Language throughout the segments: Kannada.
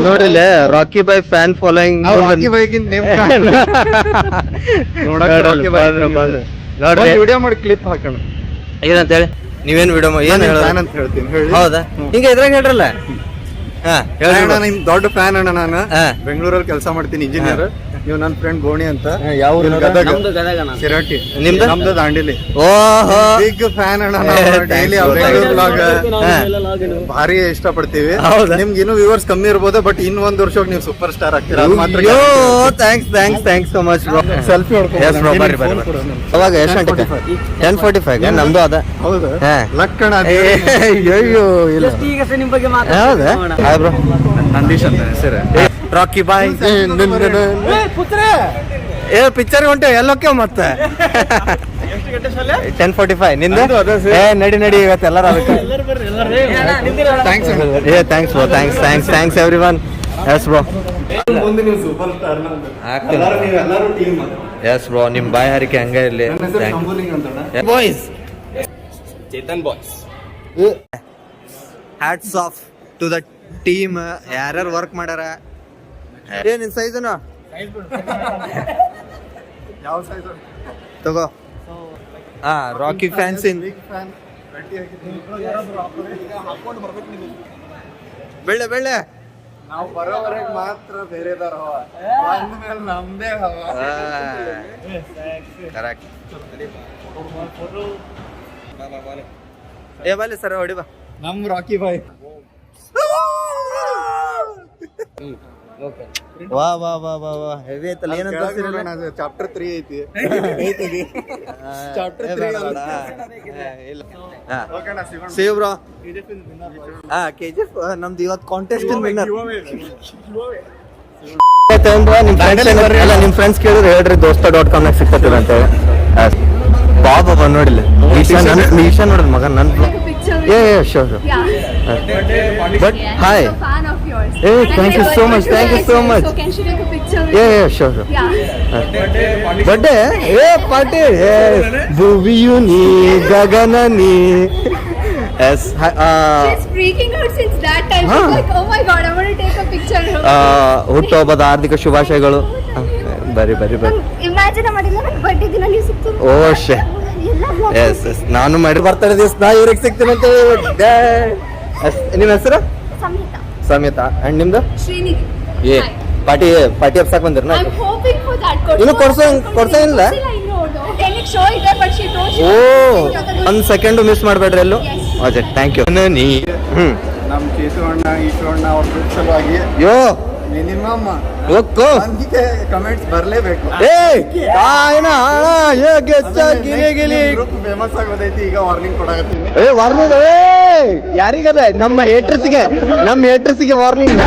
ನೋಡಿಲ್ಲ ರಾಕಿ ಬಾಯ್ ಫ್ಯಾನ್ ಫಾಲೋಯಿಂಗ್ ವಿಡಿಯೋ ಮಾಡಿ ಕ್ಲಿಪ್ ಹಾಕೋಣ ಏನಂತ ಹೇಳಿ ನೀವೇನ್ ವಿಡಿಯೋ ಏನ್ ಅಂತ ಹೇಳ್ತೀನಿ. ಹೌದಾ ಹಿಂಗ ಇದ್ರಾಗ ಹೇಳ್ರಲ್ಲ. ಹಾ ಅಣ್ಣ ನಿಮ್ ದೊಡ್ಡ ಫ್ಯಾನ್ ಅಣ್ಣ. ನಾನು ಬೆಂಗಳೂರಲ್ಲಿ ಕೆಲಸ ಮಾಡ್ತೀನಿ, ಇಂಜಿನಿಯರ್. ನೀವು ನನ್ನ ಫ್ರೆಂಡ್ ಗೋಣಿ ಅಂತ. ಯಾವ ಶಿರಾಟಿ. ನಿಮ್ದು? ನಮ್ದು ದಾಂಡೇಲಿ. ಓಹೋ ಬಿಗ್ ಫ್ಯಾನ್ ಅಣ್ಣ. ಡೈಲಿ ಭಾರಿ ಇಷ್ಟ ಪಡ್ತೀವಿ. ನಿಮ್ಗೆ ಇನ್ನೂ ವ್ಯೂವರ್ಸ್ ಕಮ್ಮಿ ಇರ್ಬೋದು, ಬಟ್ ಇನ್ ಒಂದ್ ವರ್ಷಕ್ಕೆ ನೀವು ಸೂಪರ್ ಸ್ಟಾರ್ ಆಗ್ತೀರಾ. Thanks so much bro. Selfie ಅವಾಗ ಎಷ್ಟು ಗಂಟೆಗೆ? 10:45 ನಮ್ದು ಅದ. ಹೌದು ಲಕ್ಕಣ. ಅಯ್ಯೋ ಇಲ್ಲ ಹೌದಾ? ಹಾಯ್ ಬ್ರೋ, ನಂದೀಶ್ ಅಂತ ಹೆಸರು. ರಾಕಿ ಬಾಯ್ ಏ ಪಿಕ್ಚರ್ ಹೊಂಟೆ ಎಲ್ಲೋಕೆ ಮತ್ತೆ 10:45 ನಿಂದ. ಏ ನಡಿ ಇವತ್ತು ಎಲ್ಲರೂ ಅದಕ್ಕೆ. ಏ thanks bro, thanks everyone. Yes bro, ಮುಂದೆ ನೀವು ಸೂಪರ್ ಸ್ಟಾರ್ ಎಲ್ಲರೂ ಟೀಮ್. ಎಸ್ ಬ್ರೋ, ನಿಮ್ ಬಾಯ್ ಹಾರಿಕೆ ಹಂಗ ಇರ್ಲಿ. Boys Chetan boys, hats off to the team. ಯಾರ್ಯಾರು ವರ್ಕ್ ಮಾಡ್ಯಾರ. ಏ ನಿನ್ ಸೈಜನ ಯಾವ ಸೈಜ್ ತಗೋ. ಹಾ ರಾಕಿ ಫ್ಯಾನ್ಸ್ ಇನ್ ಬೆಳ್ಳೆ ನಾವು ಬರೋವರೆಗೆ ಮಾತ್ರ ಬೇರೆದಾರ ಮೇಲೆ ನಮ್ದೇ ಕರೆಕ್ಟ್. ಏ ಬಾಲಿ ಸರ್ ಹೊಡಿ ಬಾ. ನಮ್ ರಾಕಿ ಬಾಯ್. ವಾ ವಾ ವಾ ವಾ ವಾ ಹೆವಿ ಐತಲ್ಲ. ಏನಂತ ಚಾಪ್ಟರ್ 3 ಐತಿ. Save bro. KGF ನಮ್ದು ಇವತ್ತು ಕಾಂಟೆಸ್ಟ್ ವಿನ್ನರ್. ನಿಮ್ ಫ್ರೆಂಡ್ಸ್ ಕೇಳಿದ್ರೆ ಹೇಳ್ರಿ dosta.com ನಾಗ ಸಿಕ್ಕತ್ತಿಲ್ಲ ಅಂತ. ಬಾಬಾ ನೋಡಿಲ್ಲ ಈಶಾ ನೋಡಿದ್ ಮಗ ನನ್. Sure. But hi. I'm a fan of yours. Hey, thank you so much. So can she take a picture with you? Sure. Yeah. Birthday? Party. Bhuviyu ni gagana ni. Yes. She's freaking out since that time. She's like, oh my god, I want to take a picture. ಹುಟ್ಟುಹಬ್ಬದ ಹಾರ್ದಿಕ ಶುಭಾಶಯಗಳು. ಬರಿ ಇಮ್ಯಾಜಿನ್ ಮಾಡಿಲ್ಲ ನನ್ನ ಬರ್ಡೇ ದಿನ ನೀವು ಸಿಕ್ತು. ಶೇ ಎಸ್ ನಾನು ಮಾಡಿ ಬರ್ತಾರೆ ದಿವಸ ನಾ ಇವ್ರಿಗೆ ಸಿಗ್ತೀನಿ ಅಂತ. ನಿಮ್ಮ ಹೆಸರು? ಸಮಿತಾ. ಅಂಡ್ ನಿಮ್ದು? ಶ್ರೀನಿಧಿ. ಏ ಪಾರ್ಟಿ ಹಬ್ಸಕ್ ಬಂದಿರ? I'm hoping for that. ಇನ್ನು ಕೊಡ್ಸೋ ಇಲ್ಲ. show ಇದೆ, but she told she ಒಂದ್ ಸೆಕೆಂಡ್ ಮಿಸ್ ಮಾಡ್ಬೇಡ್ರಿ ಎಲ್ಲೂ. Okay thank you. ನೀ ನಮ್ ಚೇತು ಅಣ್ಣ ಈಶು ಅಣ್ಣ ಅವ್ರ ಸಲುವಾಗಿ ಯೋ ಮಿನಿಮಮ್ ಹೋಗ್ಕೋ ಕಮೆಂಟ್ಸ್ ಬರ್ಲೇಬೇಕು. ಫೇಮಸ್ ಆಗೋದೈತಿ ಈಗ. ವಾರ್ನಿಂಗ್ ಕೊಡಾಕತ್ತೀನಿ. ವಾರ್ನಿಂಗ್ ಯಾರಿಗದ? ನಮ್ಮ ಹೇಟರ್ಸ್ಗೆ ವಾರ್ನಿಂಗ್.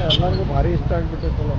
ಎಲ್ಲರಿಗೂ ಭಾರಿ ಇಷ್ಟ ಆಗ್ಬಿಟ್ಟೈತಲ್ಲ